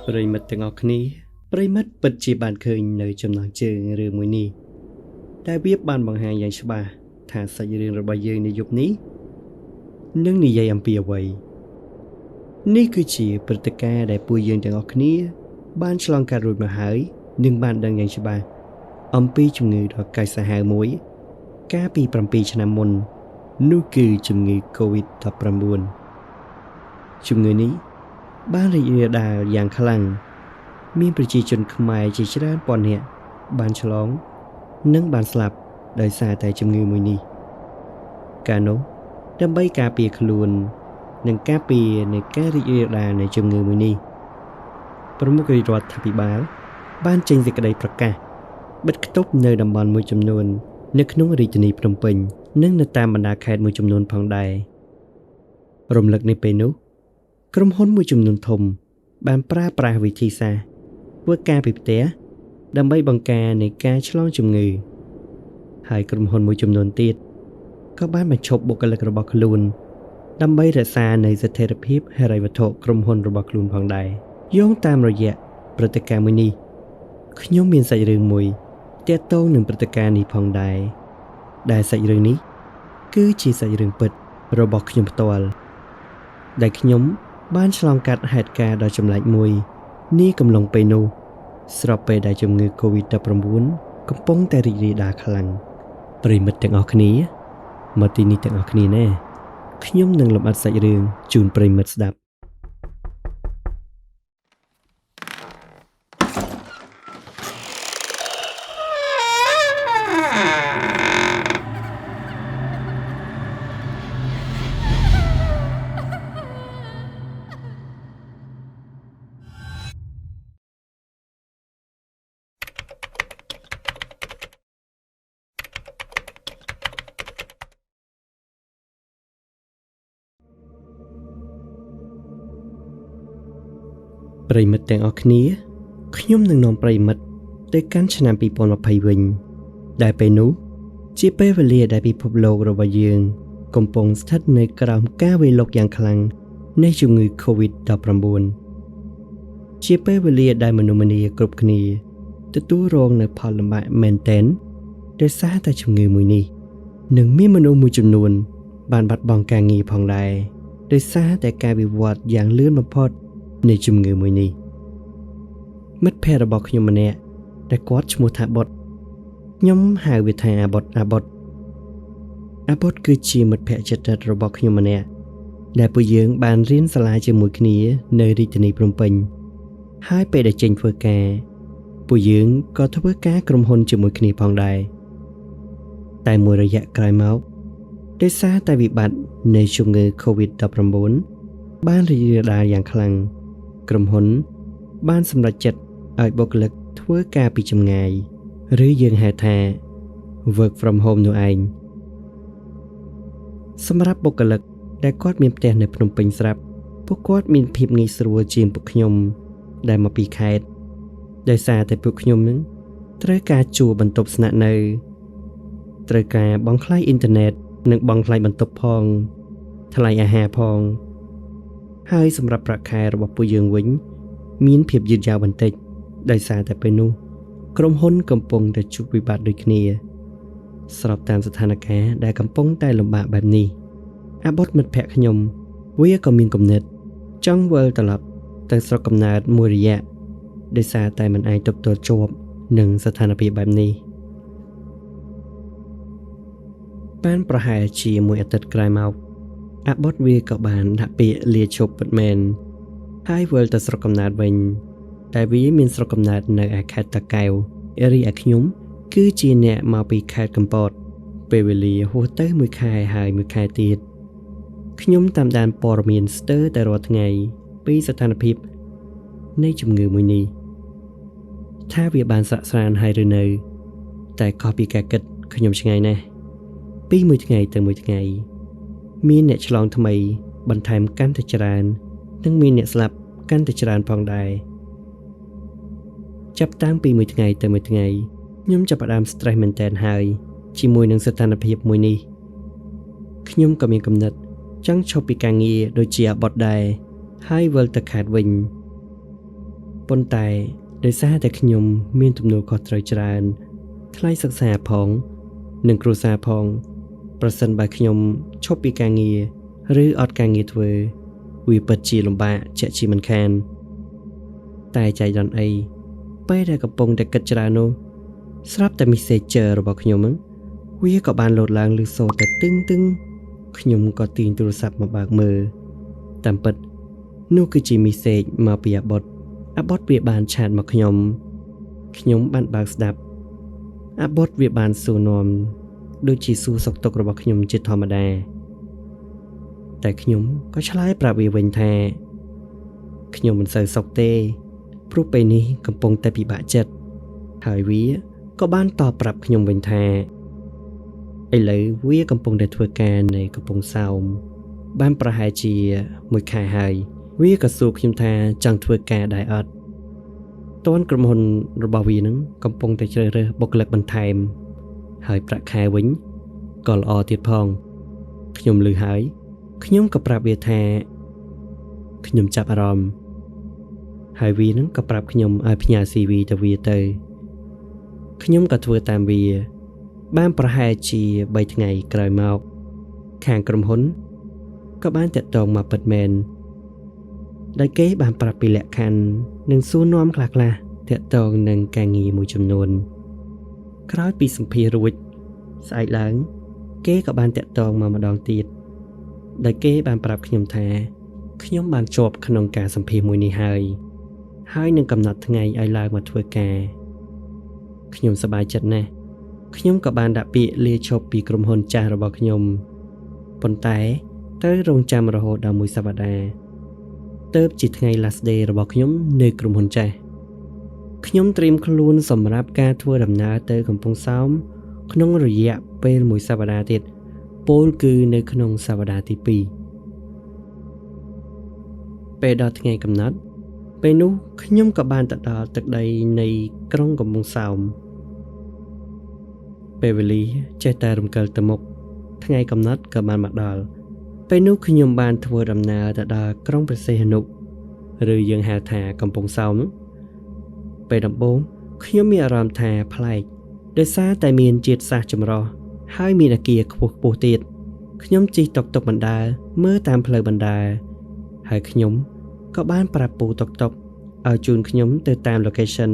ប្រិមិត្តទាំងអស់គ្នាប្រិមិត្តពិតជាបានឃើញនៅចំណងជើងរឿងមួយនេះតែវាបានបង្ហាញយ៉ាងច្បាស់ថាសាច់រឿងរបស់យើងនៅយុគនេះនឹងនិយាយអំពីអ្វីនេះគឺជាព្រឹត្តិការណ៍ដែលពួកយើងទាំងអស់គ្នាបានឆ្លងកាត់រួចមកហើយនិងបានដឹងយ៉ាងច្បាស់អំពីជំងឺដ៏កាចសាហាវមួយកាលពី7ឆ្នាំមុននោះគឺជំងឺ COVID-19 ជំងឺនេះបានរីករាលដាលយ៉ាងខ្លាំងមានប្រជាជនខ្មែរជាច្រើនពាន់នាក់បានឆ្លងនិងបានស្លាប់ដោយសារតែជំងឺមួយនេះកាលនោះដើម្បីការពារខ្លួននិងការពារនៃការរីករាលដាលនៃជំងឺមួយនេះប្រមុខរាជរដ្ឋាភិបាលបានចេញសេចក្តីប្រកាសបិទគប់នៅតំបន់មួយចំនួននៅក្នុងរាជធានីភ្នំពេញនិងនៅតាមបណ្ដាខេត្តមួយចំនួនផងដែររំលឹកនៅពេលនោះក្រុមហ៊ុនមួយចំនួនធំបានប្រើប្រាស់វិធីសាស្ត្រធ្វើការពីផ្ទះដើម្បីបង្ការនៃការឆ្លងជំងឺហើយក្រុមហ៊ុនមួយចំនួនទៀតក៏បានបញ្ឈប់បុគ្គលិករបស់ខ្លួនដើម្បីរក្សានូវស្ថិរភាពហិរញ្ញវត្ថុក្រុមហ៊ុនរបស់ខ្លួនផងដែរយោងតាមរយៈព្រឹត្តិការណ៍មួយនេះខ្ញុំមានសាច់រឿងមួយទាក់ទងនឹងព្រឹត្តិការណ៍នេះផងដែរដែលសាច់រឿងនេះគឺជាសាច់រឿងពិតរបស់ខ្ញុំផ្ទាល់ដែលខ្ញុំបានឆ្លងកាត់ហេតុការណ៍ដ៏ចម្លែកមួយនាកំឡុងពេលនោះស្របពេលដែលជំងឺ COVID-19 កំពុងតែរីករាលដាលខ្លាំងប្រិមិត្តទាំងអស់គ្នាមកទីនេះទាំងអស់គ្នាណាខ្ញុំនឹងលម្អិតសាច់រឿងជូនប្រិមិត្តស្ដាប់ប្រិមិត្តទាំងអស់គ្នាខ្ញុំនឹងនាំប្រិមិត្តទៅកាន់ឆ្នាំ2020វិញដែលពេលនោះជាពេលវេលាដែលពិភពលោករបស់យើងកំពុងស្ថិតនៅក្រោមការវាយលុកយ៉ាងខ្លាំងនៃជំងឺ COVID-19 ជាពេលវេលាដែលមនុស្សម្នាគ្រប់គ្នាទទួលរងនូវផលលំបាកមែនទែនដោយសារតែជំងឺមួយនេះនិងមានមនុស្សមួយចំនួនបានបាត់បង់ការងារផងដែរដោយសារតែការវិវត្តយ៉ាងលឿនបំផុតនៃជំងឺមួយនេះមិត្តភ័ក្តិរបស់ខ្ញុំម្នាក់ដែលគាត់ឈ្មោះថាបុតខ្ញុំហៅវាថាអាបុតគឺជាមិត្តភ័ក្តិជិតដិតរបស់ខ្ញុំម្នាក់ដែលពួកយើងបានរៀនសាលាជាមួយគ្នានៅរាជធានីភ្នំពេញហើយពេលដែលចេញធ្វើការពួកយើងក៏ធ្វើការក្រុមហ៊ុនជាមួយគ្នាផងដែរតែមួយរយៈក្រោយមកដោយសារតែវិបត្តិនៃជំងឺ COVID-19 បានរីករាលដាលយ៉ាងខ្លាំងក្រុមហ៊ុនបានសម្រេចចិត្តឲ្យបុគ្គលិកធ្វើការពីចម្ងាយឬយើងហៅថា work from home នោះឯងសម្រាប់បុគ្គលិកដែលគាត់មានផ្ទះនៅភ្នំពេញស្រាប់ពួកគាត់មានភាពងាយស្រួលជាងពួកខ្ញុំដែលមកពីខេត្តដោយសារតែពួកខ្ញុំនឹងត្រូវការជួលបន្ទប់ស្នាក់នៅត្រូវការបង់ថ្លៃអ៊ីនធឺណិតនិងបង់ថ្លៃបន្ទប់ផងថ្លៃអាហារផងហើយសម្រាប់ប្រាក់ខែរបស់ពួកយើងវិញមានភាពយឺតយ៉ាវបន្តិចដោយសារតែពេលនោះក្រុមហ៊ុនកំពុងតែជួបវិបត្តិដូចគ្នាស្របតាមស្ថានភាពដែលកំពុងតែលំបាកបែបនេះអាបុតមិត្តភក្តិខ្ញុំវាក៏មានគំនិតចង់វិលត្រឡប់ទៅស្រុកកំណើតមួយរយៈដោយសារតែមិនអាចទប់ទល់ជាប់នឹងស្ថានភាពបែបនេះបានប្រហែលជាមួយអាទិត្យក្រោយមកអាបុតវាក៏បានដាក់ពាក្យលាឈប់ពិតមែនហើយវិលទៅស្រុកកំណើតវិញតែវាមានស្រុកកំណើតនៅឯខេត្តតាកែវរីឯខ្ញុំគឺជាអ្នកមកពីខេត្តកំពតពេលវេលាហួសទៅមួយខែហើយមួយខែទៀតខ្ញុំតាមដានព័ត៌មានស្ទើរតែរាល់ថ្ងៃពីស្ថានភាពនៃជំងឺមួយនេះថាវាបានសាក់ស្រានហើយឬនៅតែខុសពីការគិតខ្ញុំឆ្ងាយណាស់ពីមួយថ្ងៃទៅមួយថ្ងៃមានអ្នកឆ្លងថ្មីបន្ថែមកាន់តែច្រើននិងមានអ្នកស្លាប់កាន់តែច្រើនផងដែរចាប់តាំងពីមួយថ្ងៃទៅមួយថ្ងៃខ្ញុំចាប់ផ្ដើម stress មែនទែនហើយជាមួយនឹងស្ថានភាពមួយនេះខ្ញុំក៏មានគំនិតចង់ឈប់ពីការងារដូចជាអាបុតដែរហើយវិលទៅខេត្តវិញ ប៉ុន្តែដោយសារតែខ្ញុំមានទំនួលខុសត្រូវច្រើនថ្លៃសិក្សាផងនិងគ្រួសារផងប្រសិនបើខ្ញុំឈប់ពីការងារឬអត់ការងារធ្វើវាពិតជាលំបាកជាក់ជាមិនខានតែចៃដន្យអីពេលដែលកំពុងតែគិតច្រើននោះស្រាប់តែ Messenger របស់ខ្ញុំហ្នឹងវាក៏បានលោតឡើងឬសូរតែទឹងខ្ញុំក៏ទាញទូរស័ព្ទមកបើកមើលតាមពិតនោះគឺជា message មកពីអាបុតវាបានឆាតមកខ្ញុំបានបើកស្ដាប់អាបុតវាបានសួរនាំដូចជាសួរសុខទុក្ខរបស់ខ្ញុំជាធម្មតាតែខ្ញុំក៏ឆ្លើយប្រាប់វាវិញថាខ្ញុំមិនសូវសុខទេព្រោះពេលនេះកំពុងតែពិបាកចិត្តហើយវាក៏បានតបប្រាប់ខ្ញុំវិញថាឥឡូវវាកំពុងតែធ្វើការនៅកំពង់សោមបានប្រហែលជាមួយខែហើយវាក៏សួរខ្ញុំថាចង់ធ្វើការដែរអត់តួនក្រុមហ៊ុនរបស់វានឹងកំពុងតែជ្រើសរើសបុគ្គលិកបន្ថែមហើយប្រាក់ខែវិញក៏ល្អទៀតផងខ្ញុំឮហើយខ្ញុំក៏ប្រាប់វាថាខ្ញុំចាប់អារម្មណ៍ហើយវានឹងក៏ប្រាប់ខ្ញុំឲ្យផ្ញើ CV ទៅវាទៅខ្ញុំក៏ធ្វើតាមវាបានប្រហែលជា3ថ្ងៃក្រោយមកខាងក្រុមហ៊ុនក៏បានតាក់ទងមកពិតមែនដែលគេបានប្រាប់ពីលក្ខខណ្ឌនិងសួរនាំខ្លះតាក់ទងនឹងការងារមួយចំនួនក្រោយពីសម្ភាសន៍រួចស្អែកឡើងគេក៏បានតាក់ទងមកម្ដងទៀតដែលគេបានប្រាប់ខ្ញុំថាខ្ញុំបានជាប់ក្នុងការសម្ភាសន៍មួយនេះហើយនឹងកំណត់ថ្ងៃឲ្យឡើងមកធ្វើការខ្ញុំសប្បាយចិត្តណាស់ខ្ញុំក៏បានដាក់ពាក្យលាឈប់ពីក្រុមហ៊ុនចាស់របស់ខ្ញុំប៉ុន្តែត្រូវរងចាំរហូតដល់មួយសប្តាហ៍ទើបជាថ្ងៃ last day របស់ខ្ញុំនៅក្រុមហ៊ុនចាស់ខ្ញុំត្រៀមខ្លួនសម្រាប់ការធ្វើដំណើរទៅកំពង់សោមក្នុងរយៈពេលមួយសប្តាហ៍ទៀតពោលគឺនៅក្នុងសប្តាហ៍ទី2ពេលដល់ថ្ងៃកំណត់ពេលនោះខ្ញុំក៏បានទៅដល់ទឹកដីនៃក្រុងកំពង់សោមពេលវេលាចេះតែរំកិលទៅមុខថ្ងៃកំណត់ក៏បានមកដល់ពេលនោះខ្ញុំបានធ្វើដំណើរទៅដល់ក្រុងព្រះសីហនុឬយើងហៅថាកំពង់សោមពេលដំបូងខ្ញុំមានអារម្មណ៍ថាប្លែកដោយសារតែមានជាតិសាសន៍ចម្រុះហើយមានអគារខ្ពស់ទៀតខ្ញុំជិះតុកតុកបណ្ដើរមើលតាមផ្លូវបណ្ដើរហើយខ្ញុំក៏បានប្រាប់ពូតុកតុកឲ្យជូនខ្ញុំទៅតាម location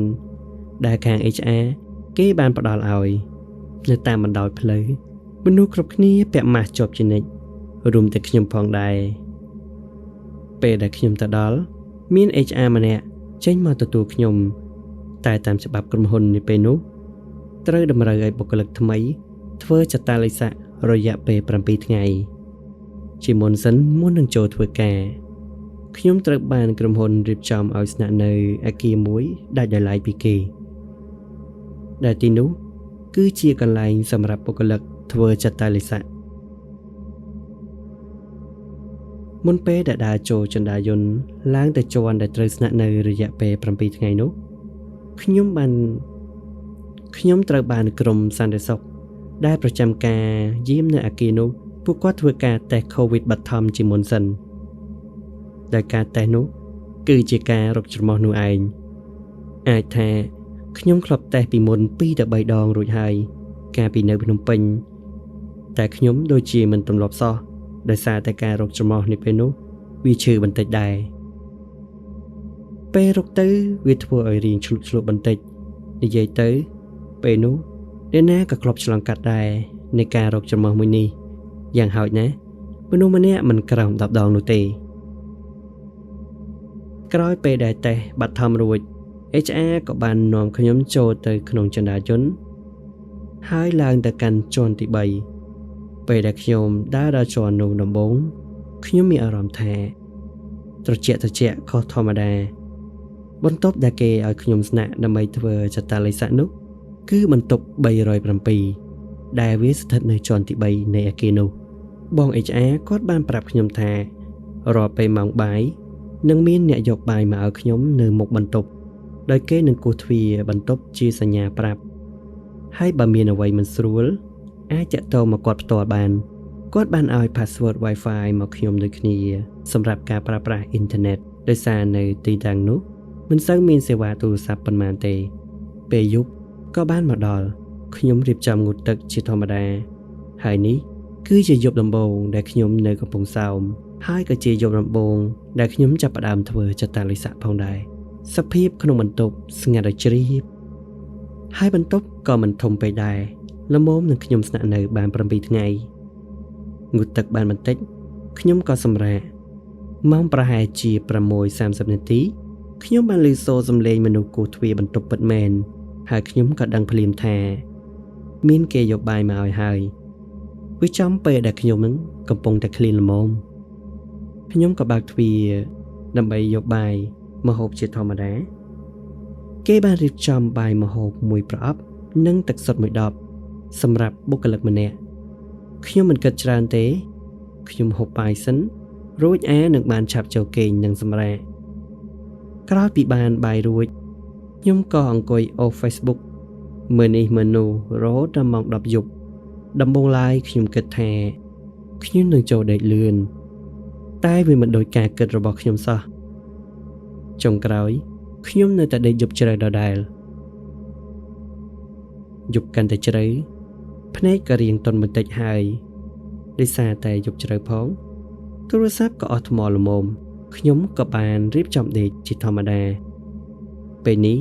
ដែលខាង HR គេបានផ្ដល់ឲ្យនៅតាមបណ្ដោយផ្លូវមនុស្សគ្រប់គ្នាពាក់ម៉ាស់ជាប់ជានិច្ចរួមទាំងខ្ញុំផងដែរពេលដែលខ្ញុំទៅដល់មាន HR ម្នាក់ចេញមកទទួលខ្ញុំតែតាមច្បាប់ក្រុមហ៊ុននេះពេលនោះត្រូវតម្រូវឲ្យបុគ្គលិកថ្មីធ្វើចតាល័យស័ក្តិរយៈពេល7ថ្ងៃជាមុននឹងចូលធ្វើការខ្ញុំត្រូវបានក្រុមហ៊ុនរៀបចំឲ្យស្នាក់នៅអគារមួយដាច់ដោយឡែកពីគេដែលទីនោះគឺជាកន្លែងសម្រាប់បុគ្គលិកធ្វើចតាល័យស័ក្តិមុនពេលដែលដើរចូលចន្ទាយន្តឡើងទៅជាន់ដែលត្រូវស្នាក់នៅរយៈពេល7ថ្ងៃនោះខ្ញុំត្រូវបានក្រុមសន្តិសុខដែលប្រចាំការយាមនៅអគារនោះពួកគាត់ធ្វើការតេស្ត COVID បឋមជាមុនសិនដែលការតេស្តនោះគឺជាការរកច្រមុះនោះឯងអាចថាខ្ញុំធ្លាប់តេស្តពីមុន2ទៅ3ដងរួចហើយកាលពីនៅភ្នំពេញតែខ្ញុំដូចជាមិនទម្លាប់សោះដោយសារតែការរកច្រមុះនេះពេលនោះវាឈឺបន្តិចដែរពេលរកទៅវាធ្វើឲ្យរៀងឆ្លុះបន្តិចនិយាយទៅពេលនោះអ្នកណាក៏ធ្លាប់ឆ្លងកាត់ដែរនៃការរកច្រមុះមួយនេះយ៉ាងហោចណាស់មនុស្សម្នាក់មិនក្រោម10ដងនោះទេក្រោយពេលដែលតេស្តបឋមរួច HR ក៏បាននាំខ្ញុំចូលទៅក្នុងចន្ទាយន្តហើយឡើងទៅកាន់ជាន់ទី3ពេលដែលខ្ញុំដើរដល់ជាន់នោះដំបូងខ្ញុំមានអារម្មណ៍ថាត្រជាក់ខុសធម្មតាបន្ទប់ដែលគេឲ្យខ្ញុំស្នាក់ដើម្បីធ្វើចតាល័យស័ក្តិនោះគឺបន្ទប់307ដែលវាស្ថិតនៅជាន់ទី3នៃអគារនោះបង HR គាត់បានប្រាប់ខ្ញុំថារាល់ពេលម៉ោងបាយនឹងមានអ្នកយកបាយមកឲ្យខ្ញុំនៅមុខបន្ទប់ដោយគេនឹងគោះទ្វារបន្ទប់ជាសញ្ញាប្រាប់ហើយបើមានអ្វីមិនស្រួលអាចតាក់ទងមកគាត់ផ្ទាល់បានគាត់បានឲ្យ password Wi-Fi មកខ្ញុំដូចគ្នាសម្រាប់ការប្រើប្រាស់អ៊ីនធឺណិតដោយសារនៅទីតាំងនោះ មិនសូវមានសេវាទូរស័ព្ទប៉ុន្មានទេពេលយប់ក៏បានមកដល់ខ្ញុំរៀបចំងូតទឹកជាធម្មតាហើយនេះគឺជាយប់ដំបូងដែលខ្ញុំនៅកំពង់សោមហើយក៏ជាយប់ដំបូងដែលខ្ញុំចាប់ផ្ដើមធ្វើចតាលិស័កផងដែរសភាពក្នុងបន្ទប់ស្ងាត់ឲ្យជ្រាបហើយបន្ទប់ក៏មិនធំពេកដែរល្មមនឹងខ្ញុំស្នាក់នៅបាន7ថ្ងៃងូតទឹកបានបន្តិចខ្ញុំក៏សម្រាកម៉ោងប្រហែលជា 6:30 នាទីខ្ញុំបានឮសូរសំឡេងមនុស្សគោះទ្វារបន្ទប់ពិតមែនហើយខ្ញុំក៏ដឹងភ្លាមថាមានគេយកបាយមកឲ្យហើយវាចំពេលដែលខ្ញុំនឹងកំពុងតែឃ្លានល្មមខ្ញុំក៏បើកទ្វារដើម្បីយកបាយមកហូបជាធម្មតាគេបានរៀបចំបាយមកហូបមួយប្រអប់និងទឹកសុទ្ធមួយដបសម្រាប់បុគ្គលិកម្នាក់ខ្ញុំមិនគិតច្រើនទេខ្ញុំហូបបាយសិនរួចនឹងបានឆាប់ចូលគេងនិងសម្រាកក្រោយពីបានបាយរួចខ្ញុំក៏អង្គុយអូស Facebook មើលនេះមើលនោះរហូតដល់ម៉ោង 10 យប់ដំបូងឡើយខ្ញុំគិតថាខ្ញុំនឹងចូលដេកលឿនតែវាមិនដូចការគិតរបស់ខ្ញុំសោះចុងក្រោយខ្ញុំនៅតែដេកយប់ជ្រៅដដែលយប់កាន់តែជ្រៅភ្នែកក៏រៀងទន់បន្តិចហើយដោយសារតែយប់ជ្រៅផងទូរស័ព្ទក៏អស់ថ្មល្មមខ្ញុំក៏បានរៀបចំដេកជាធម្មតាពេលនេះ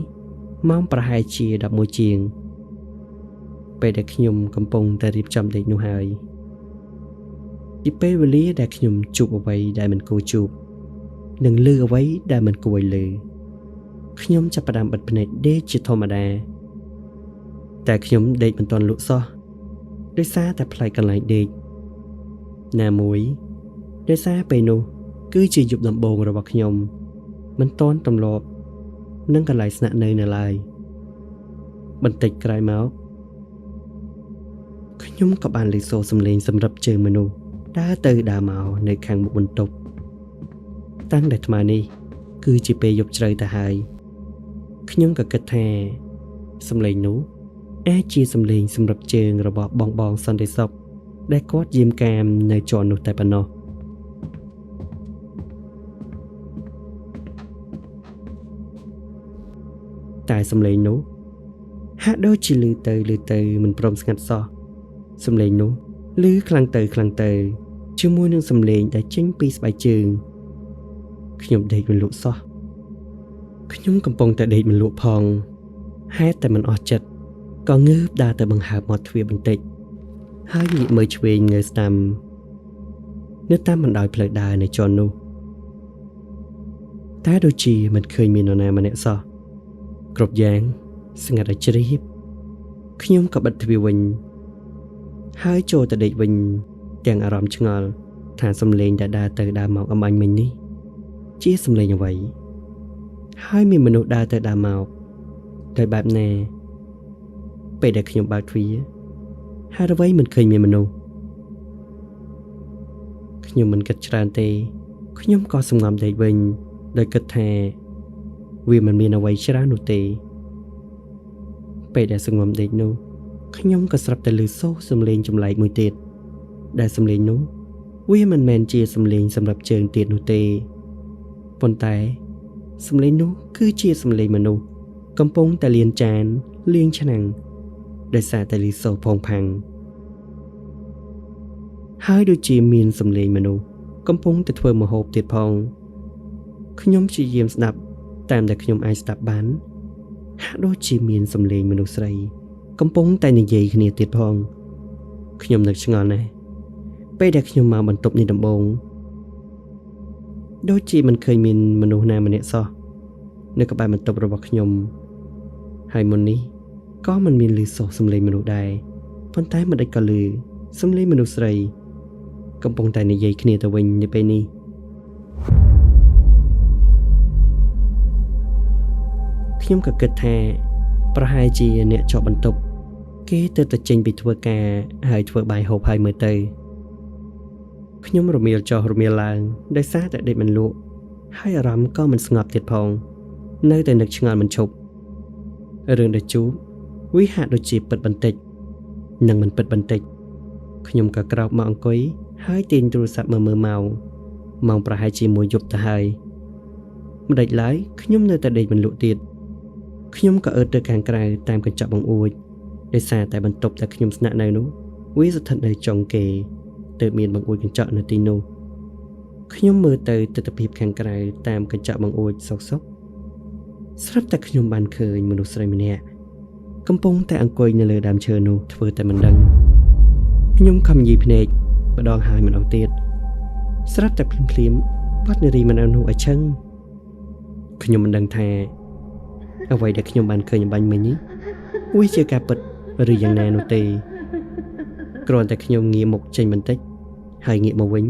ម៉ោងប្រហែលជា 11 ជាងពេលដែលខ្ញុំកំពុងតែរៀបចំដេកនោះហើយពីពេលវេលាដែលខ្ញុំជួបអ្វីដែលមិនគួរជួបនិងឮអ្វីដែលមិនគួរឲ្យឮខ្ញុំចាប់ផ្ដើមបិទភ្នែកដេកជាធម្មតាតែខ្ញុំដេកមិនទាន់លក់សោះដោយសារតែប្លែកកន្លែងដេកណាមួយដោយសារពេលនោះគឺជាយប់ដំបូងរបស់ខ្ញុំមិនទាន់ទម្លាប់នឹងកន្លែងស្នាក់នៅនៅឡើយបន្តិចក្រោយមកខ្ញុំក៏បានឮសូរសំឡេងសម្រាប់ជើងមនុស្សដើរទៅដើរមកនៅខាងមុខបន្ទប់តាំងតែថ្មនេះគឺជាពេលយប់ជ្រៅទៅហើយខ្ញុំក៏គិតថាសំឡេងនោះអាចជាសំឡេងសម្រាប់ជើងរបស់បងសន្តិសុខដែលគាត់យាមកាមនៅជាន់នោះតែប៉ុណ្ណោះតែសំឡេងនោះហាក់ដូចជាឮទៅមិនព្រមស្ងាត់សោះសំឡេងនោះឮខ្លាំងទៅជាមួយនឹងសំឡេងដែលចេញពីស្បែកជើងខ្ញុំដេកមិនលក់សោះខ្ញុំកំពុងតែដេកមិនលក់ផងហេតុតែមិនអស់ចិត្តក៏ងើបដើរទៅបង្ហើបមាត់ទ្វារបន្តិចហើយងាកមើលឆ្វេងងើស្ដាំនៅតាមបណ្ដោយផ្លូវដើរនៅជាន់នោះតែដូចជាមិនឃើញមាននរណាម្នាក់សោះគ្រប់យ៉ាងស្ងាត់ឲ្យជ្រាបខ្ញុំក៏បិទទ្វារវិញហើយចូលទៅដេកវិញទាំងអារម្មណ៍ឆ្ងល់ថាសំឡេងដែលដើរទៅដើរមកអំបញ្ញមិញនេះជាសំឡេងអ្វីហើយមានមនុស្សដើរទៅដើរមកដោយបែបណាពេលដែលខ្ញុំបើកទ្វារហើយអ្វីមិនឃើញមានមនុស្សខ្ញុំមិនគិតច្រើនទេខ្ញុំក៏សម្ងំដេកវិញដោយគិតថាវាមិនមានអ្វីច្រើននោះទេពេលដែលសម្ងំដេកនោះខ្ញុំក៏ស្រាប់តែឮសូរសំឡេងចម្លែកមួយទៀតដែលសំឡេងនោះវាមិនមែនជាសំឡេងសម្រាប់ជើងទៀតនោះទេប៉ុន្តែសំឡេងនោះគឺជាសំឡេងមនុស្សកំពុងតែលាងចានលាងឆ្នាំងដោយសារតែឮសូរផងផាំងហើយដូចជាមានសំឡេងមនុស្សកំពុងតែធ្វើម្ហូបទៀតផងខ្ញុំព្យាយាមស្ដាប់តាមដែលខ្ញុំអាចស្ដាប់បានហាក់ដូចជាមានសំឡេងមនុស្សស្រីកំពុងតែនិយាយគ្នាទៀតផងខ្ញុំនឹកឆ្ងល់ណាស់ពេលដែលខ្ញុំមកបន្ទប់នេះដំបូងដូចជាមិនឃើញមានមនុស្សណាម្នាក់សោះនៅក្បែរបន្ទប់របស់ខ្ញុំហើយមុននេះក៏មិនមានឮសូរសំឡេងមនុស្សដែរប៉ុន្តែមិនដេចក៏ឮសំឡេងមនុស្សស្រីកំពុងតែនិយាយគ្នាទៅវិញនៅពេលនេះខ្ញុំក៏គិតថាប្រហែលជាអ្នកជាប់បន្ទប់គេទៅចេញពីធ្វើការហើយធ្វើបាយហូបហើយមើលទៅខ្ញុំរមៀលចុះរមៀលឡើងដោយសារតែដេកមិនលក់ហើយអារម្មណ៍ក៏មិនស្ងប់ទៀតផងនៅតែនឹកឆ្ងល់មិនឈប់រឿងដែលជួបវាហាក់ដូចជាពិតបន្តិចនិងមិនពិតបន្តិចខ្ញុំក៏ក្រោកមកអង្គុយហើយទាញទូរស័ព្ទមើលម៉ោងប្រហែលជា 1 យប់ទៅហើយ មិនដេចឡើយខ្ញុំនៅតែដេកមិនលក់ទៀតខ្ញុំក៏អើតទៅខាងក្រៅតាមកញ្ចក់បង្អួចដោយសារតែបន្ទប់ដែលខ្ញុំស្នាក់នៅនោះវាស្ថិតនៅចុងគេទើបមានបង្អួចកញ្ចក់នៅទីនោះខ្ញុំមើលទៅទិដ្ឋភាពខាងក្រៅតាមកញ្ចក់បង្អួចសុកស្រាប់តែខ្ញុំបានឃើញមនុស្សស្រីម្នាក់កំពុងតែអង្គុយនៅលើដើមឈើនោះធ្វើតែមិនដឹងខ្ញុំខំញីភ្នែកម្ដងហើយម្ដងទៀតស្រាប់តែភ្លាមបាត់នារីម្នាក់នោះឲ្យឈឹងខ្ញុំមិនដឹងថាអ្វីដែលខ្ញុំបានឃើញបាញ់មិញនេះវាជាការពិតឬយ៉ាងណានោះទេគ្រាន់តែខ្ញុំងាកមុខចេញបន្តិចហើយងាកមកវិញ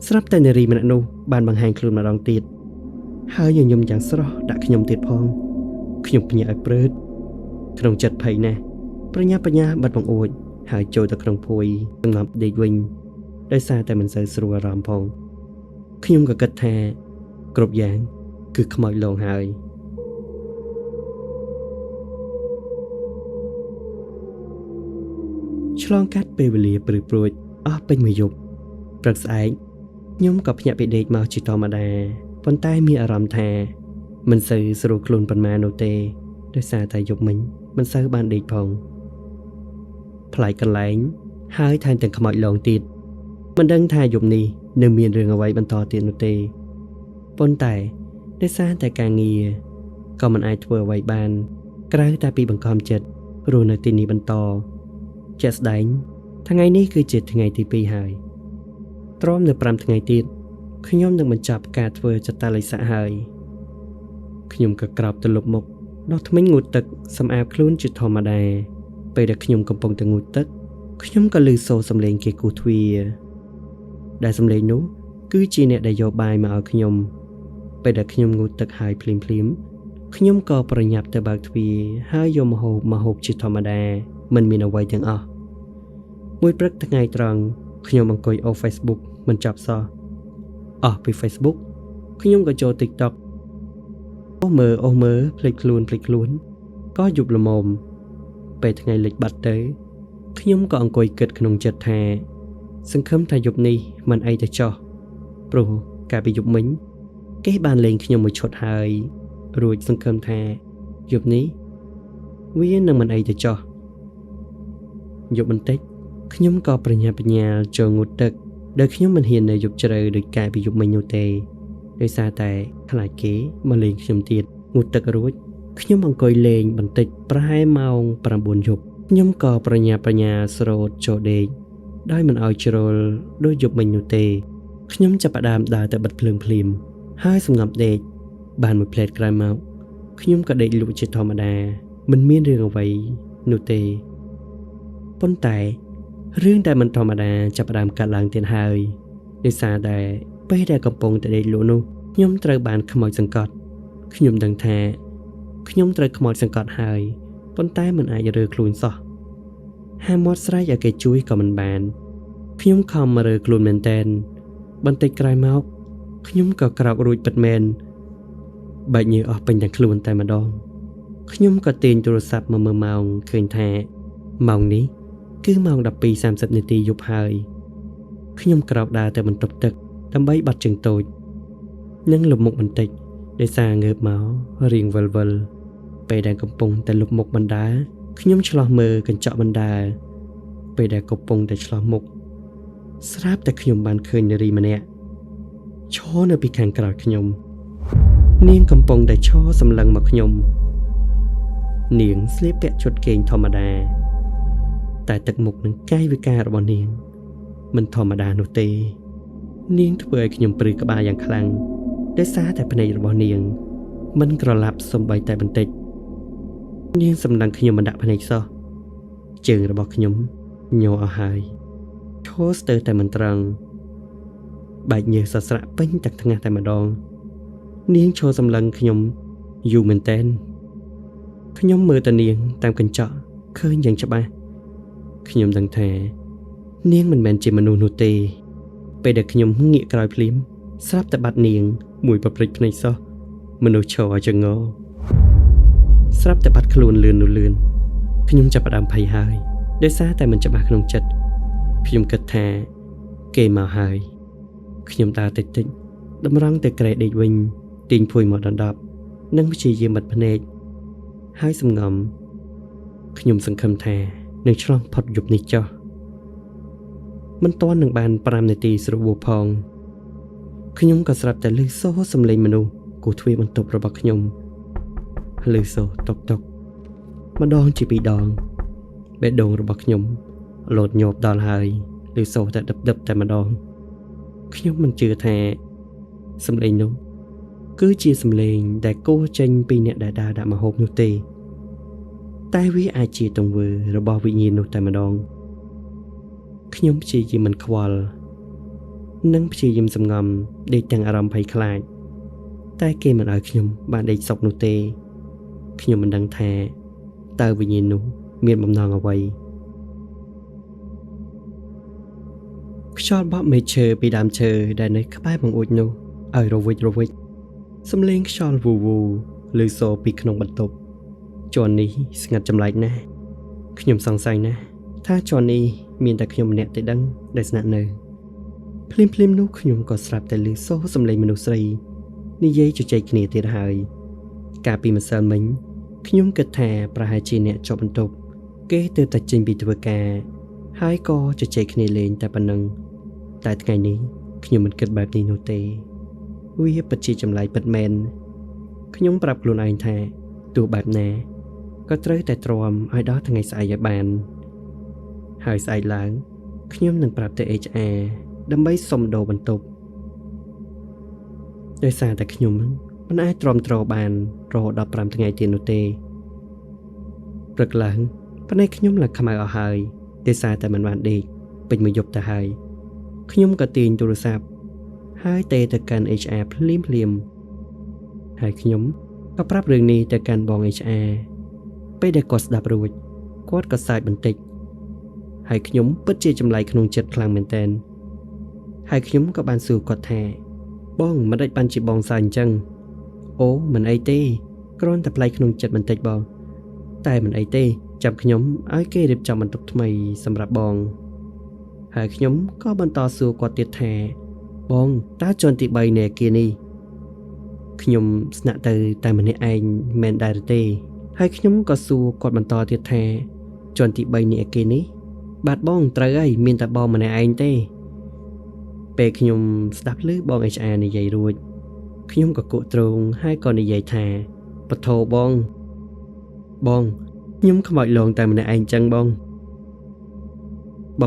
ស្រាប់តែនារីម្នាក់នោះបានបង្ហាញខ្លួនម្ដងទៀតហើយញញឹមយ៉ាងស្រស់ដាក់ខ្ញុំទៀតផងខ្ញុំភ្ញាក់ឲ្យព្រឺតក្នុងចិត្តភ័យណាស់ប្រញាប់បញ្ញាបិទបង្អួចហើយចូលទៅក្នុងភួយសម្រាប់ដេកវិញដោយសារតែមិនសូវស្រួលអារម្មណ៍ផងខ្ញុំក៏គិតថាគ្រប់យ៉ាងគឺខ្មោចលងហើយឆ្លងកាត់ពេលវេលាព្រឺព្រួចអស់ពេញមួយយប់ព្រឹកស្អែកខ្ញុំក៏ភ្ញាក់ពីដេកមកជាធម្មតាប៉ុន្តែមានអារម្មណ៍ថាមិនសូវស្រួលខ្លួនប៉ុន្មាននោះទេដោយសារតែយប់មិញមិនសូវបានដេកផងប្លែកកន្លែងហើយថែមទាំងខ្មោចលងទៀតមិនដឹងថាយប់នេះនឹងមានរឿងអ្វីបន្តទៀតនោះទេប៉ុន្តែដោយសារតែការងារក៏មិនអាចធ្វើអ្វីបានក្រៅតែពីបង្ខំចិត្តរស់នៅទីនេះបន្តជាក់ស្ដែងថ្ងៃនេះគឺជាថ្ងៃទី2ហើយទ្រាំនៅ5ថ្ងៃទៀតខ្ញុំនឹងបញ្ចប់ការធ្វើចតាល័យស័កហើយខ្ញុំក៏ក្រោកទៅលុបមុខដោះធ្មេញងូតទឹកសម្អាតខ្លួនជាធម្មតាពេលដែលខ្ញុំកំពុងតែងូតទឹកខ្ញុំក៏ឮសូរសំឡេងគេគោះទ្វារដែលសំឡេងនោះគឺជាអ្នកដែលយកបាយមកឲ្យខ្ញុំពេលដែលខ្ញុំងូតទឹកហើយភ្លាមខ្ញុំក៏ប្រញាប់ទៅបើកទ្វារហើយយកម្ហូបជាធម្មតាមិនមានអ្វីទាំងអស់មួយព្រឹកថ្ងៃត្រង់ខ្ញុំអង្គុយអូស Facebook មិនចប់សោះអស់ពី Facebook ខ្ញុំក៏ចូល TikTok អូសមើលភ្លេចខ្លួនក៏យប់ល្មមពេលថ្ងៃលិចបាត់ទៅខ្ញុំក៏អង្គុយគិតក្នុងចិត្តថាសង្ឃឹមថាយប់នេះមិនអីទៅចោះព្រោះកាលពីយប់មិញគេបានលេងខ្ញុំមួយឈុតហើយរួចសង្ឃឹមថាយប់នេះវានឹងមិនអីទៅចោះយប់បន្តិចខ្ញុំក៏ប្រញាប់បញ្ញាល់ចូលងូតទឹកដោយខ្ញុំមិនហ៊ាននៅយប់ជ្រៅដូចកាលពីយប់មិញនោះទេដោយសារតែខ្លាចគេមកលេងខ្ញុំទៀតងូតទឹករួចខ្ញុំអង្គុយលេងបន្តិចប្រហែលម៉ោង9យប់ខ្ញុំក៏ប្រញាប់បញ្ញាល់ស្រោតចូលដេកដោយមិនឲ្យជ្រុលដូចយប់មិញនោះទេខ្ញុំចាប់ផ្ដើមដើរទៅបិទភ្លើងភ្លាមហើយសម្ងាត់ដេកបានមួយភ្លែតក្រោយមកខ្ញុំក៏ដេកលក់ជាធម្មតាមិនមានរឿងអ្វីនោះទេប៉ុន្តែរឿងដែលមិនធម្មតាចាប់ផ្ដើមកើតឡើងទៀតហើយដោយសារតែពេលដែលកំពុងតែដេកលក់នោះខ្ញុំត្រូវបានខ្មោចសង្កត់ខ្ញុំដឹងថាខ្ញុំត្រូវខ្មោចសង្កត់ហើយប៉ុន្តែមិនអាចរើខ្លួនសោះហាមាត់ស្រែកឲ្យគេជួយក៏មិនបានខ្ញុំខំរើខ្លួនមែនតែនបន្តិចក្រោយមកខ្ញុំក៏ក្រោករួចពិតមែនបែកញើសអស់ពេញទាំងខ្លួនតែម្ដងខ្ញុំក៏ទាញទូរស័ព្ទមកមើលម៉ោងឃើញថាម៉ោងនេះគឺម៉ោង 12:30 នាទីយប់ហើយខ្ញុំក្រោកដើរទៅបន្ទប់ទឹកដើម្បីបត់ជើងតូចនិងលុបមុខបន្តិចដោយសារងើបមករៀងវិលពេលដែលកំពុងតែលុបមុខបណ្ដាខ្ញុំឆ្លោះមើលកញ្ចក់បណ្ដាពេលដែលកំពុងតែឆ្លោះមុខស្រាប់តែខ្ញុំបានឃើញនារីម្នាក់ឈរនៅពីខាងក្រោយខ្ញុំនាងកំពុងតែឈរសម្លឹងមកខ្ញុំនាងស្លៀកពាក់ឈុតគេងធម្មតាតែទឹកមុខនិងកាយវិការរបស់នាងមិនធម្មតានោះទេនាងធ្វើឲ្យខ្ញុំព្រឺក្បាលយ៉ាងខ្លាំងដោយសារតែភ្នែករបស់នាងមិនក្រឡាប់សំបីតែបន្តិចនាងសម្លឹងខ្ញុំមិនដាក់ភ្នែកសោះជើងរបស់ខ្ញុំញ័រអស់ហើយឈរស្ទើរតែមិនត្រង់បែកញើសសស្រាក់ពេញទឹកថ្ងាសតែម្ដងនាងឈរសម្លឹងខ្ញុំយូរមែនតែនខ្ញុំមើលទៅនាងតាមកញ្ចក់ឃើញយ៉ាងច្បាស់ខ្ញុំដឹងថានាងមិនមែនជាមនុស្សនោះទេពេលដែលខ្ញុំងាកក្រោយភ្លាមស្រាប់តែបាត់នាងមួយប្រព្រឹត្តភ្នែកសោះមនុស្សឈរឲ្យចងល់ស្រាប់តែបាត់ខ្លួនលឿនខ្ញុំចាប់ផ្ដើមភ័យហើយដោយសារតែមិនច្បាស់ក្នុងចិត្តខ្ញុំគិតថាគេមកហើយខ្ញុំដើរតិចតម្រង់ទៅក្រែដេកវិញ ទាញភួយមកដណ្ដប់និងព្យាយាមបិទភ្នែកហើយសំងំខ្ញុំសង្ឃឹមថានឹងឆ្លងផុតយប់នេះចុះមិនទាន់នឹងបាន5នាទីស្រួលផងខ្ញុំក៏ស្រាប់តែឮសូរសំឡេងមនុស្សគូទ្វារបន្ទប់របស់ខ្ញុំឮសូរតុកតុកម្ដងជាពីរដងបេះដូងរបស់ខ្ញុំលោតញ័រដល់ហើយឮសូរតែដឹបតែម្ដងខ្ញុំមិនជឿថាសំឡេងនោះគឺជាសំឡេងដែលគោះចេញពីអ្នកដែលដើរដាក់ម្ហូបនោះទេតែវាអាចជាទង្វើរបស់វិញ្ញាណនោះតែម្ដងខ្ញុំព្យាយាមមិនខ្វល់និងព្យាយាមសម្ងំដេកទាំងអារម្មណ៍ភ័យខ្លាចតែគេមិនឲ្យខ្ញុំបានដេកសុខនោះទេខ្ញុំមិនដឹងថាតើវិញ្ញាណនោះមានបំណងអ្វីខ្យល់បក់មែកឈើពីដើមឈើដែលនៅក្បែរបង្អួចនោះឲ្យរវិចសំឡេងខ្យល់វូវូឮសូរពីក្នុងបន្ទប់ជាន់នេះស្ងាត់ចម្លែកណាស់ខ្ញុំសង្ស័យណាស់ថាជាន់នេះមានតែខ្ញុំម្នាក់ទេដឹងដែលស្នាក់នៅភ្លាមនោះខ្ញុំក៏ស្រាប់តែឮសូរសំឡេងមនុស្សស្រីនិយាយជជែកគ្នាទៀតហើយកាលពីម្សិលមិញខ្ញុំគិតថាប្រហែលជាអ្នកជាប់បន្ទប់គេទើបតែចេញពីធ្វើការហើយក៏ជជែកគ្នាលេងតែប៉ុណ្ណឹងតែថ្ងៃនេះខ្ញុំមិនគិតបែបនេះនោះទេវាពិតជាចម្លែកពិតមែនខ្ញុំប្រាប់ខ្លួនឯងថាទោះបែបណាក៏ត្រូវតែទ្រាំឲ្យដល់ថ្ងៃស្អែកឲ្យបានហើយស្អែកឡើងខ្ញុំនឹងប្រាប់ទៅ HR ដើម្បីសុំដូរបន្ទប់ដោយសារតែខ្ញុំមិនអាចទ្រាំទ្របានរហូតដល់5ថ្ងៃទៀតនោះទេព្រឹកឡើងភ្នែកខ្ញុំឡើងខ្មៅអស់ហើយដោយសារតែមិនបានដេកពេញមួយយប់ទៅហើយខ្ញុំក៏ទាញទូរស័ព្ទហើយទេទៅកាន់ HR ភ្លាមហើយខ្ញុំក៏ប្រាប់រឿងនេះទៅកាន់បង HR ពេលដែលគាត់ស្ដាប់រួចគាត់ក៏សើចបន្តិចហើយខ្ញុំពិតជាចម្លែកក្នុងចិត្តខ្លាំងមែនទែនហើយខ្ញុំក៏បានសួរគាត់ថាបងមិនដេចបានជាបងសើចអញ្ចឹងអូមិនអីទេគ្រាន់តែប្លែកក្នុងចិត្តបន្តិចបងតែមិនអីទេចាំខ្ញុំឲ្យគេរៀបចំបន្ទប់ថ្មីសម្រាប់បងហើយខ្ញុំក៏បន្តសួរគាត់ទៀតថាបងតើជាន់ទី3នៃអគារនេះខ្ញុំស្នាក់ទៅតែម្នាក់ឯងមែនដែរទេហើយខ្ញុំក៏សួរគាត់បន្តទៀតថាជាន់ទី3នៃអគារនេះបាទបងត្រូវហើយមានតែបងម្នាក់ឯងទេពេលខ្ញុំស្ដាប់ឮបង HR និយាយរួចខ្ញុំក៏គក់ទ្រង់ហើយក៏និយាយថាបថោបងខ្ញុំខ្មោចលងតែម្នាក់ឯងចឹងប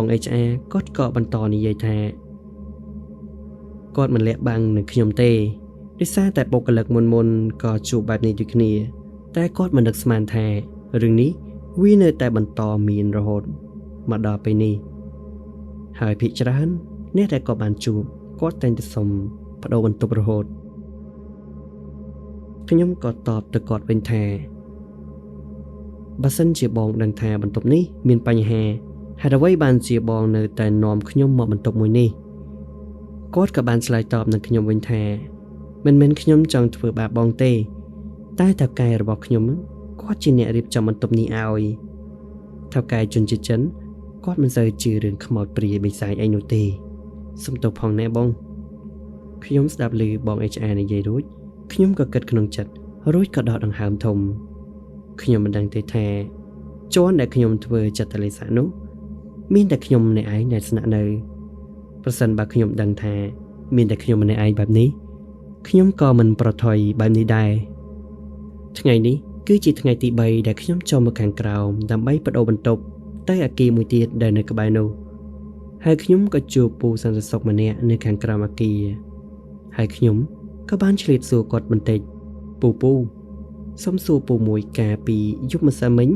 ង HR គាត់ក៏បន្តនិយាយថាគាត់មិនលាក់បាំងនឹងខ្ញុំទេដោយសារតែបុគ្គលិកមុនក៏ជួបបែបនេះដូចគ្នាតែគាត់មិននឹកស្មានថារឿងនេះវានៅតែបន្តមានរហូតមកដល់ពេលនេះហើយភាគច្រើនអ្នកដែលគាត់បានជួបគាត់តែងតែសុំបដូរបន្ទប់រហូតខ្ញុំក៏តបទៅគាត់វិញថាបើសិនជាបងដឹងថាបន្ទប់នេះមានបញ្ហាហេតុអ្វីបានជាបងនៅតែនាំខ្ញុំមកបន្ទប់មួយនេះគាត់ក៏បានឆ្លើយតបនឹងខ្ញុំវិញថាមិនមែនខ្ញុំចង់ធ្វើបាបបងទេតែថៅកែរបស់ខ្ញុំគាត់ជាអ្នករៀបចំបន្ទប់នេះឲ្យថៅកែជនជាតិចិនគាត់មិនសូវជឿរឿងខ្មោចព្រាយបិសាចអីនោះទេសុំទោសផងណែបងខ្ញុំស្ដាប់ឮបង HR និយាយរួចខ្ញុំក៏គិតក្នុងចិត្តរួចក៏ដកដង្ហើមធំខ្ញុំមិនដឹងទេថាជាន់ដែលខ្ញុំធ្វើចិត្តលេសានោះមានតែខ្ញុំម្នាក់ឯងដែលស្នាក់នៅប្រសិនបើខ្ញុំដឹងថាមានតែខ្ញុំម្នាក់ឯងបែបនេះខ្ញុំក៏មិនប្រថុយបែបនេះដែរថ្ងៃនេះគឺជាថ្ងៃទី3ដែលខ្ញុំចូលមកខាងក្រោមដើម្បីបដូរបន្ទប់ទៅអគារមួយទៀតដែលនៅក្បែរនោះហើយខ្ញុំក៏ជួបពូសន្តិសុខម្នាក់នៅខាងក្រោមអគារហើយខ្ញុំក៏បានឆ្លៀតសួរគាត់បន្តិចពូសុំសួរពូមួយកាលពីយប់ម្សិលមិញ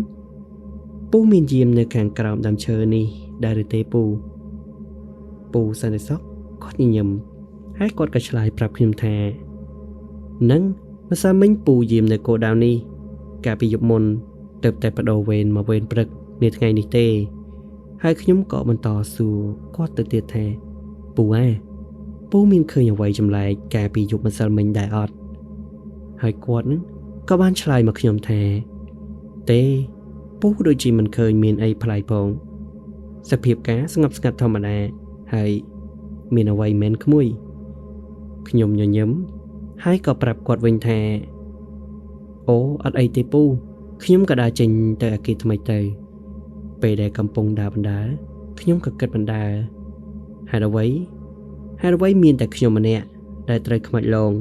ពូមានយាមនៅខាងក្រោមដើមឈើនេះដែរឬទេពូសន្តិសុខគាត់ញញឹមហើយគាត់ក៏ឆ្លើយប្រាប់ខ្ញុំថានឹងម្សិលមិញពូយាមនៅគោលដៅនេះកាលពីយប់មុនទៅតែបដូរវេនមកវេនព្រឹកនាថ្ងៃនេះទេហើយខ្ញុំក៏បន្តសួរគាត់ទៅទៀតថាពូមានឃើញអ្វីចម្លែកកាលពីយប់ម្សិលមិញដែរអត់ហើយគាត់នឹងក៏បានឆ្លើយមកខ្ញុំថាទេពូដូចជាមិនឃើញមានអីប្លែកផងសភាពការស្ងប់ស្ងាត់ធម្មតាហើយមានអ្វីមែនក្មួយខ្ញុំញញឹម ហើយក៏ប្រាប់គាត់វិញថាអូអត់អីទេពូខ្ញុំក៏ដើរចេញទៅអគារថ្មីទៅពេលដែលកំពុងដើរបណ្ដើរខ្ញុំក៏គិតបណ្ដើរហេតុអ្វីមានតែខ្ញុំម្នាក់ដែលត្រូវខ្មាច់លង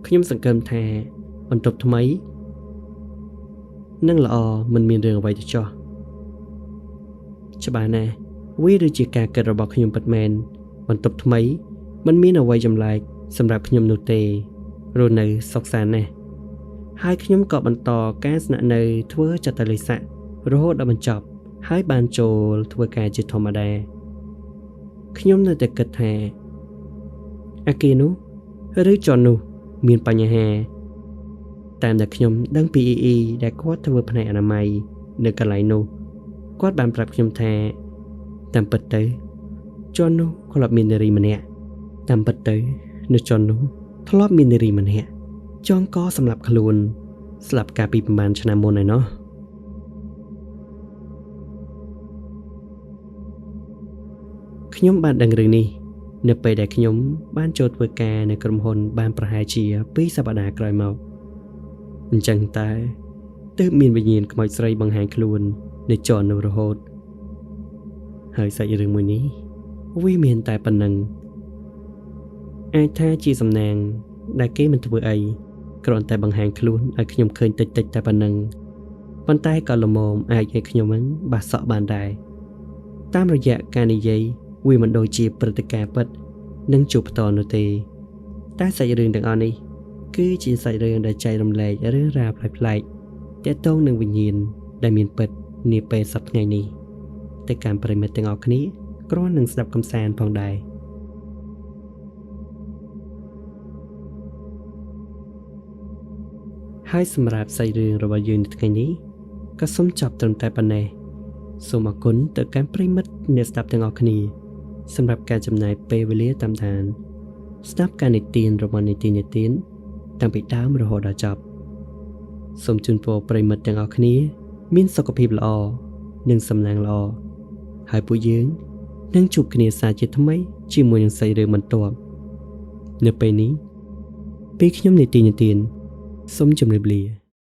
ខ្ញុំសង្កេតថាបន្ទប់ថ្មីនឹងល្អមិនមានរឿងអ្វីទៅចោះច្បាស់ណាស់វាគឺជាការគិតរបស់ខ្ញុំពិតមែនបន្ទប់ថ្មីមិនមានអ្វីចម្លែកសម្រាប់ខ្ញុំនោះទេរស់នៅសុខសាន្តណាស់ហើយខ្ញុំក៏បន្តការស្នាក់នៅធ្វើចតុលេខស័ក្តិរហូតដល់បញ្ចប់ហើយបានចូលធ្វើការជាធម្មតាខ្ញុំនៅតែគិតថាអគារនោះឬជាន់នោះមានបញ្ហាតាមដែលខ្ញុំដឹងពីអ៊ីដែលគាត់ធ្វើផ្នែកអនាម័យនៅកន្លែងនោះគាត់បានប្រាប់ខ្ញុំថាតាមពិតទៅជាន់នោះធ្លាប់មាននារីម្នាក់តាមពិតទៅនៅជាន់នោះធ្លាប់មាននារីម្នាក់ចងកសម្រាប់ខ្លួនស្លាប់កាលពីប្រហែលឆ្នាំមុនឯណោះខ្ញុំបានដឹងរឿងនេះនៅពេលដែលខ្ញុំបានចូលធ្វើការនៅក្រុមហ៊ុនបានប្រហែលជា2សប្តាហ៍ក្រោយមកអញ្ចឹងតែទើបមានវិញ្ញាណខ្មោចស្រីបង្ហាញខ្លួននៅជាន់នោះរហូតហើយសាច់រឿងមួយនេះវាមានតែប៉ុណ្ណឹងអាចថាជាសំណាងដែលគេមិនធ្វើអីគ្រាន់តែបង្ហាញខ្លួនឲ្យខ្ញុំឃើញតិចៗតែប៉ុណ្ណឹងប៉ុន្តែក៏ល្មមអាចឲ្យខ្ញុំហ្នឹងបាសសក់បានដែរតាមរយៈការនិយាយវាមិនដូចជាព្រឹត្តិការណ៍ពិតនឹងជួបផ្ទាល់នោះទេតែសាច់រឿងទាំងអស់នេះគឺជាសាច់រឿងដែលចែករំលែករឿងរ៉ាវប្លែកៗទាក់ទងនឹងវិញ្ញាណដែលមានពិតនាពេលសប្តាហ៍ថ្ងៃនេះតែការប្រិមិត្តទាំងអស់គ្នាគ្រាន់នឹងស្ដាប់កំសាន្តផងដែរហើយសម្រាប់សាច់រឿងរបស់យើងនៅថ្ងៃនេះក៏សូមចប់ត្រឹមតែប៉ុណ្ណេះសូមអរគុណទៅកាន់ប្រិមិត្តអ្នកស្ដាប់ទាំងអស់គ្នាសម្រាប់ការចំណាយពេលវេលាតាមដានស្ដាប់ការនិទានរបស់នីតិតាំងពីដើមរហូតដល់ចប់សូមជូនពរប្រិមិត្តទាំងអស់គ្នាមានសុខភាពល្អនិងសំណាងល្អហើយពួកយើងនឹងជួបគ្នាសាជាថ្មីជាមួយនឹងសាច់រឿងបន្ទាប់នៅពេលនេះពេលខ្ញុំនីតិសូមជម្រាបលា